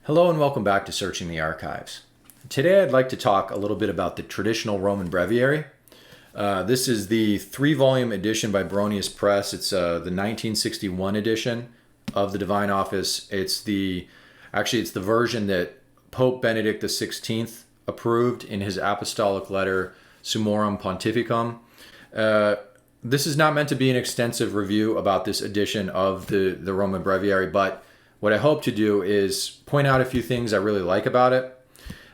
Hello and welcome back to Searching the Archives. Today I'd like to talk a little bit about the traditional Roman Breviary. This is the 3-volume edition by Baronius Press. It's the 1961 edition of the Divine Office. It's the version that Pope Benedict XVI approved in his apostolic letter Summorum Pontificum. This is not meant to be an extensive review about this edition of the Roman Breviary, but what I hope to do is point out a few things I really like about it.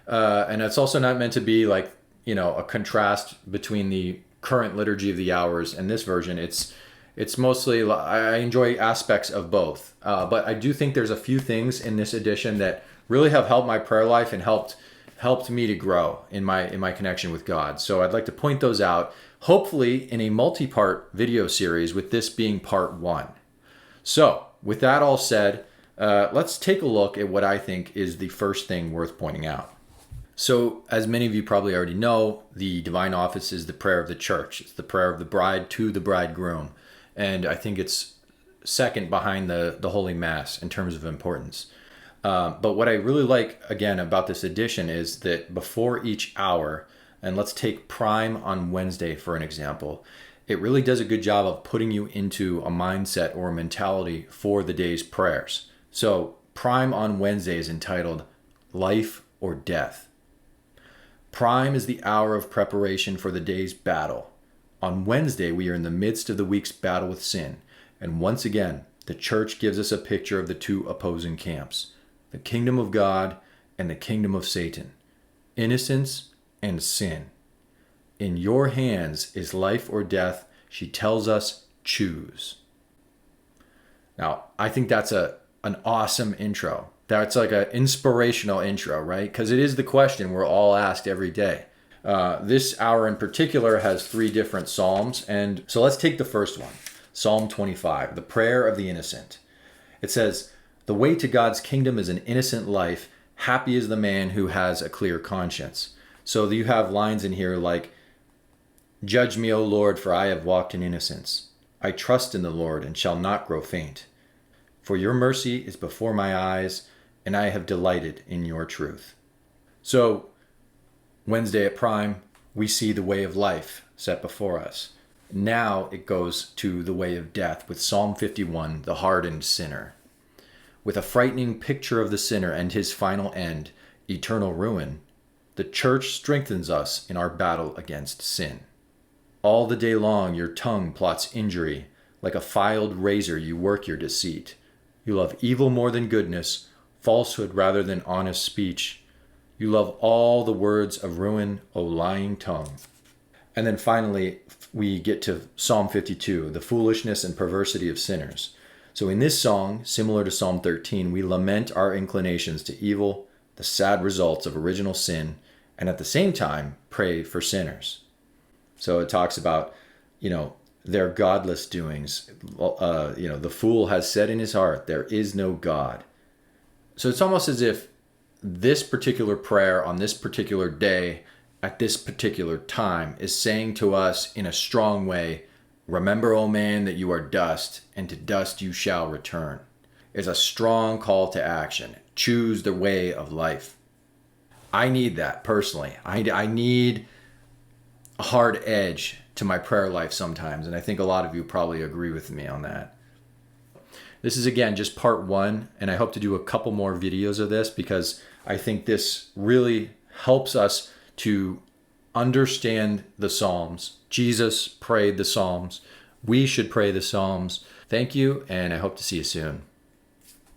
And it's also not meant to be like, a contrast between the current Liturgy of the Hours and this version. It's mostly, I enjoy aspects of both. But I do think there's a few things in this edition that really have helped my prayer life and helped me to grow in my connection with God. So I'd like to point those out, hopefully in a multi-part video series, with this being part 1. So with that all said, let's take a look at what I think is the first thing worth pointing out. So, as many of you probably already know, the Divine Office is the prayer of the church. It's the prayer of the bride to the bridegroom. And I think it's second behind the Holy Mass in terms of importance. But what I really like, again, about this edition is that before each hour, and let's take Prime on Wednesday for an example, it really does a good job of putting you into a mindset or a mentality for the day's prayers. So Prime on Wednesday is entitled Life or Death. Prime is the hour of preparation for the day's battle. On Wednesday, we are in the midst of the week's battle with sin. And once again, the church gives us a picture of the two opposing camps, the kingdom of God and the kingdom of Satan, innocence and sin. In your hands is life or death, she tells us, choose. Now, I think that's an awesome intro. That's like an inspirational intro, right? Because it is the question we're all asked every day. This hour in particular has 3 different psalms. And so let's take the first one, Psalm 25, the prayer of the innocent. It says, "The way to God's kingdom is an innocent life. Happy is the man who has a clear conscience." So you have lines in here like, "Judge me, O Lord, for I have walked in innocence. I trust in the Lord and shall not grow faint. For your mercy is before my eyes, and I have delighted in your truth." So, Wednesday at Prime, we see the way of life set before us. Now it goes to the way of death with Psalm 51, the hardened sinner. With a frightening picture of the sinner and his final end, eternal ruin, the church strengthens us in our battle against sin. All the day long your tongue plots injury. Like a filed razor you work your deceit. You love evil more than goodness, falsehood rather than honest speech. You love all the words of ruin, O lying tongue. And then finally, we get to Psalm 52, the foolishness and perversity of sinners. So in this song, similar to Psalm 13, we lament our inclinations to evil, the sad results of original sin, and at the same time, pray for sinners. So it talks about, their godless doings. The fool has said in his heart, there is no God. So it's almost as if this particular prayer on this particular day at this particular time is saying to us in a strong way, remember, O man, that you are dust, and to dust you shall return. It's a strong call to action. Choose the way of life. I need that personally. I need a hard edge to my prayer life sometimes, and I think a lot of you probably agree with me on that. This is, again, just part 1, and I hope to do a couple more videos of this because I think this really helps us to understand the Psalms. Jesus prayed the Psalms. We should pray the Psalms. Thank you, and I hope to see you soon.